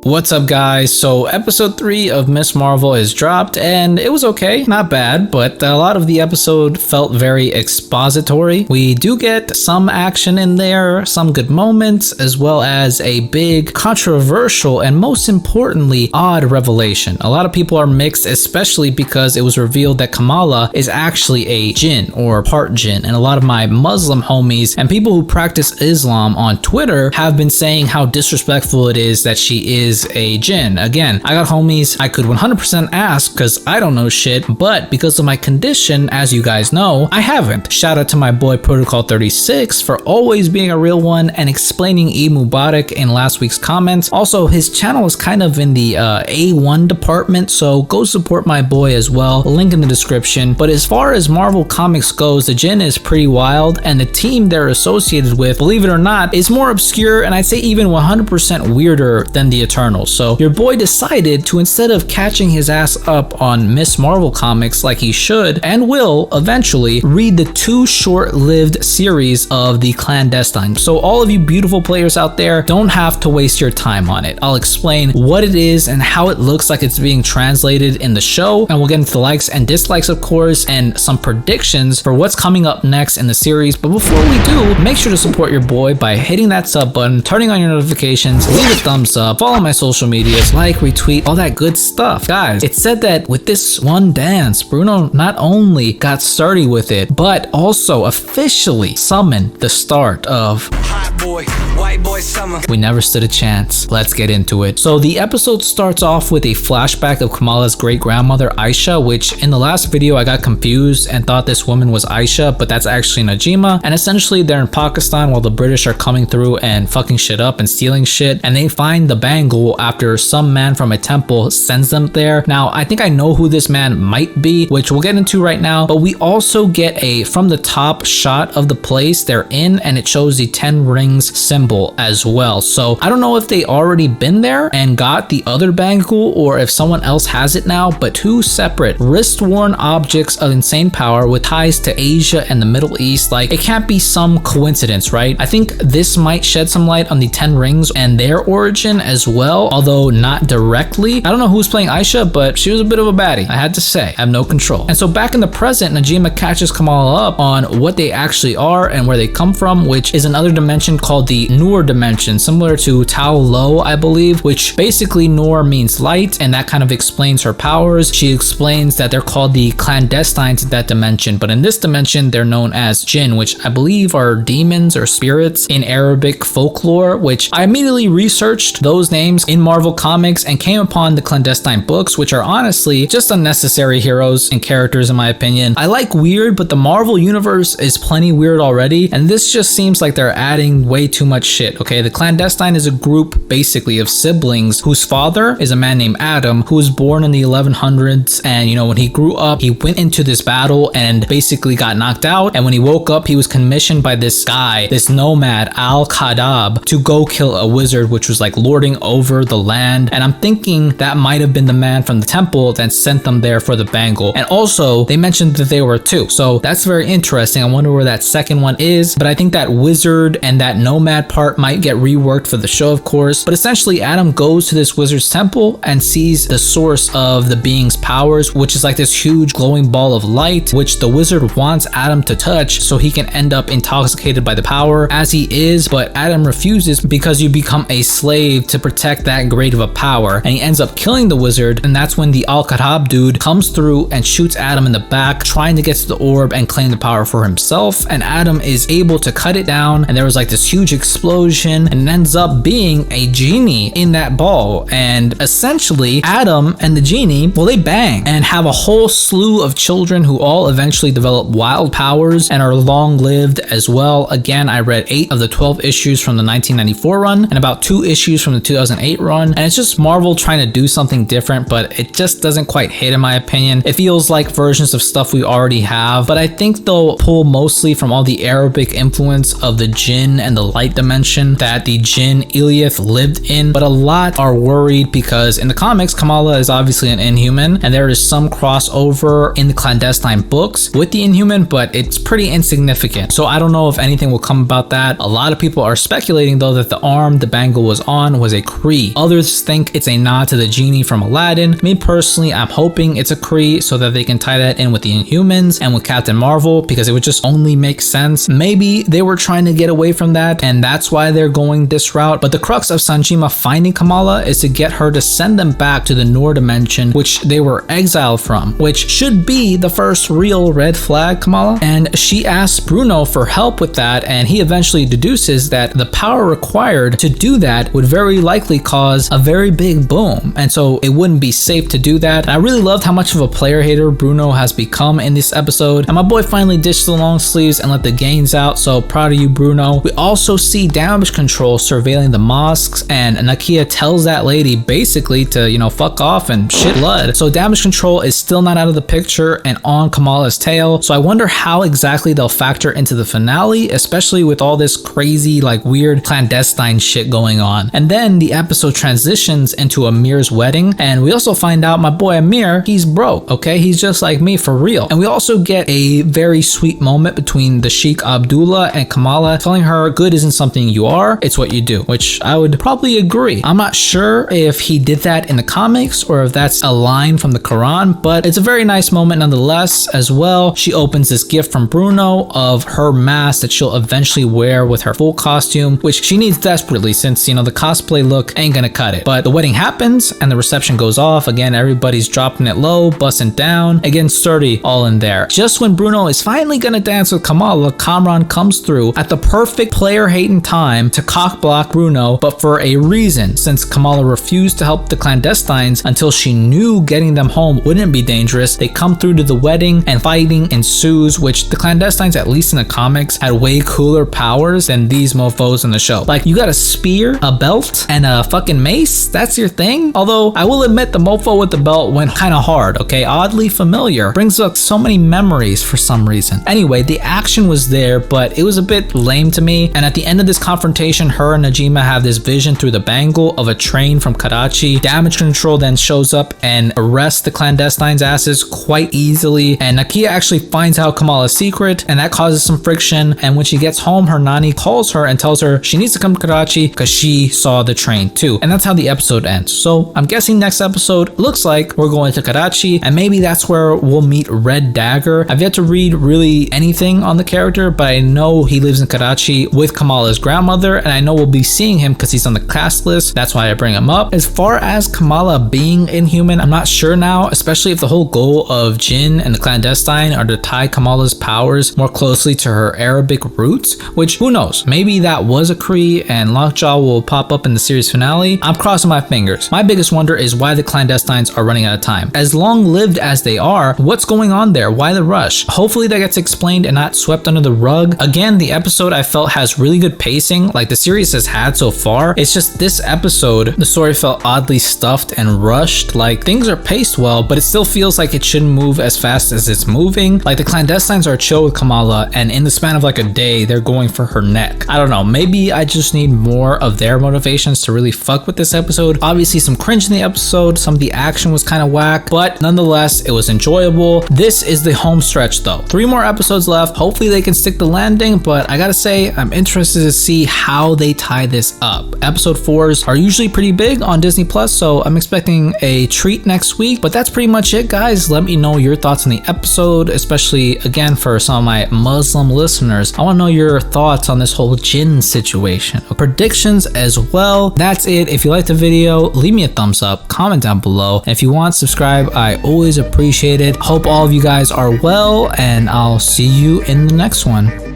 What's up guys? So episode 3 of Miss Marvel is dropped and it was okay, not bad, but a lot of the episode felt very expository. We do get some action in there, some good moments, as well as a big controversial and most importantly odd revelation. A lot of people are mixed, especially because it was revealed that Kamala is actually a Djinn or part Djinn, and a lot of my Muslim homies and people who practice Islam on Twitter have been saying how disrespectful it is that she is a Djinn. Again, I got homies I could 100% ask because I don't know shit, but because of my condition, as you guys know, I haven't. Shout out to my boy Protocol 36 for always being a real one and explaining Eid Mubarak in last week's comments. Also, his channel is kind of in the A1 department, so go support my boy as well. Link in the description. But as far as Marvel Comics goes, the Djinn is pretty wild, and the team they're associated with, believe it or not, is more obscure and I'd say even 100% weirder than the Eternals. So your boy decided to, instead of catching his ass up on Miss Marvel comics like he should and will eventually, read the 2 short-lived series of the Clan Destines. So all of you beautiful players out there don't have to waste your time on it. I'll explain what it is and how it looks like it's being translated in the show, and we'll get into the likes and dislikes of course, and some predictions for what's coming up next in the series. But before we do, make sure to support your boy by hitting that sub button, turning on your notifications, leave a thumbs up, follow my social medias, like, retweet, all that good stuff. Guys, it's said that with this one dance, Bruno not only got started with it, but also officially summoned the start of Hot Boy, White Boy Summer. We never stood a chance. Let's get into it. So the episode starts off with a flashback of Kamala's great-grandmother Aisha, which in the last video I got confused and thought this woman was Aisha, but that's actually Najima. And essentially they're in Pakistan while the British are coming through and fucking shit up and stealing shit, and they find the bangle after some man from a temple sends them there. Now, I think I know who this man might be, which we'll get into right now, but we also get a from the top shot of the place they're in, and it shows the 10 rings symbol as well. So I don't know if they already been there and got the other bangle or if someone else has it now, but 2 separate wrist-worn objects of insane power with ties to Asia and the Middle East. Like, it can't be some coincidence, right? I think this might shed some light on the 10 rings and their origin as well, although not directly. I don't know who's playing Aisha, but she was a bit of a baddie, I had to say. I have no control. And so back in the present, Najima catches Kamala up on what they actually are and where they come from, which is another dimension called the Noor dimension, similar to Tao Lo, I believe, which basically Noor means light, and that kind of explains her powers. She explains that they're called the Clan Destines in that dimension, but in this dimension they're known as Djinn, which I believe are demons or spirits in Arabic folklore, which I immediately researched those names in Marvel Comics and came upon the clandestine books, which are honestly just unnecessary heroes and characters in my opinion. I like weird, but the Marvel universe is plenty weird already, and this just seems like they're adding way too much shit. Okay, the clandestine is a group basically of siblings whose father is a man named Adam, who was born in the 1100s, and you know, when he grew up he went into this battle and basically got knocked out, and when he woke up he was commissioned by this guy, this nomad Al-Qadab, to go kill a wizard which was like lording over the land. And I'm thinking that might have been the man from the temple that sent them there for the bangle. And also they mentioned that they were 2, so that's very interesting. I wonder where that second one is, but I think that wizard and that nomad part might get reworked for the show of course. But essentially Adam goes to this wizard's temple and sees the source of the being's powers, which is like this huge glowing ball of light, which the wizard wants Adam to touch so he can end up intoxicated by the power as he is, but Adam refuses because you become a slave to protect that great of a power, and he ends up killing the wizard. And that's when the Al-Qadab dude comes through and shoots Adam in the back, trying to get to the orb and claim the power for himself, and Adam is able to cut it down, and there was like this huge explosion, and it ends up being a genie in that ball. And essentially Adam and the genie, well, they bang and have a whole slew of children who all eventually develop wild powers and are long-lived as well. Again, I read 8 of the 12 issues from the 1994 run and about 2 issues from the 2008 run, and it's just Marvel trying to do something different, but it just doesn't quite hit in my opinion. It feels like versions of stuff we already have, but I think they'll pull mostly from all the Arabic influence of the Djinn and the light dimension dimension that the Djinn Elioth lived in, but a lot are worried because in the comics, Kamala is obviously an Inhuman, and there is some crossover in the clandestine books with the Inhuman, but it's pretty insignificant. So I don't know if anything will come about that. A lot of people are speculating though that the arm the bangle was on was a Kree. Others think it's a nod to the genie from Aladdin. Me personally, I'm hoping it's a Kree so that they can tie that in with the Inhumans and with Captain Marvel, because it would just only make sense. Maybe they were trying to get away from that and that's why they're going this route. But the crux of Sanjima finding Kamala is to get her to send them back to the Noor dimension, which they were exiled from, which should be the first real red flag Kamala. And she asks Bruno for help with that, and he eventually deduces that the power required to do that would very likely cause a very big boom, and so it wouldn't be safe to do that. And I really loved how much of a player hater Bruno has become in this episode, and my boy finally ditched the long sleeves and let the gains out, so proud of you, Bruno. We also see Damage Control surveilling the mosques, and Nakia tells that lady basically to, you know, fuck off and shit blood. So Damage Control is still not out of the picture and on Kamala's tail, so I wonder how exactly they'll factor into the finale, especially with all this crazy, like, weird clandestine shit going on. And then the episode transitions into Amir's wedding, and we also find out my boy Amir, he's broke, okay? He's just like me for real. And we also get a very sweet moment between the Sheikh Abdullah and Kamala, telling her good isn't something you are, it's what you do, which I would probably agree. I'm not sure if he did that in the comics or if that's a line from the Quran, but it's a very nice moment nonetheless. As well, she opens this gift from Bruno of her mask that she'll eventually wear with her full costume, which she needs desperately since, you know, the cosplay look ain't gonna cut it. But the wedding happens and the reception goes off. Again, everybody's dropping it low, busting down. Again, sturdy all in there. Just when Bruno is finally gonna dance with Kamala, Kamran comes through at the perfect player-hating time to cock-block Bruno, but for a reason, since Kamala refused to help the clandestines until she knew getting them home wouldn't be dangerous. They come through to the wedding and fighting ensues, which the clandestines, at least in the comics, had way cooler powers than these mofos in the show. Like, you got a spear, a belt, and a fucking mace? That's your thing? Although, I will admit the mofo with the belt went kind of hard, okay? Oddly familiar. Brings up so many memories for some reason. Anyway, the action was there, but it was a bit lame to me. And at the end of this confrontation, her and Najima have this vision through the bangle of a train from Karachi. Damage Control then shows up and arrests the clandestines' asses quite easily. And Nakia actually finds out Kamala's secret, and that causes some friction. And when she gets home, her nanny calls her and tells her she needs to come to Karachi because she saw the train too. And that's how the episode ends. So I'm guessing next episode looks like we're going to Karachi, and maybe that's where we'll meet Red Dagger. I've yet to read really anything on the character, but I know he lives in Karachi with Kamala's grandmother, and I know we'll be seeing him because he's on the cast list. That's why I bring him up. As far as Kamala being Inhuman, I'm not sure now, especially if the whole goal of Djinn and the clandestine are to tie Kamala's powers more closely to her Arabic roots, which who knows, maybe that was a Kree and Lockjaw will pop up in the series finale. I'm crossing my fingers. My biggest wonder is why the clandestines are running out of time. As long-lived as they are, what's going on there? Why the rush? Hopefully that gets explained and not swept under the rug. Again, the episode I felt has really good pacing like the series has had so far. It's just this episode, the story felt oddly stuffed and rushed. Like, things are paced well, but it still feels like it shouldn't move as fast as it's moving. Like, the clandestines are chill with Kamala, and in the span of like a day, they're going for her neck. I don't know, maybe I just need more of their motivations to really fuck with this episode. Obviously some cringe in the episode, some of the action was kind of whack, but nonetheless, it was enjoyable. This is the home stretch though. 3 more episodes left. Hopefully they can stick the landing, but I gotta say, I'm interested to see how they tie this up. Episode 4s are usually pretty big on Disney Plus, so I'm expecting a treat next week. But that's pretty much it, guys. Let me know your thoughts on the episode, especially again for some of my Muslim listeners. I want to know your thoughts on this whole Djinn situation, predictions as well. That's it. If you liked the video, leave me a thumbs up, comment down below, and if you want, subscribe. I always appreciate it. Hope all of you guys are well, and I'll see you in the next one.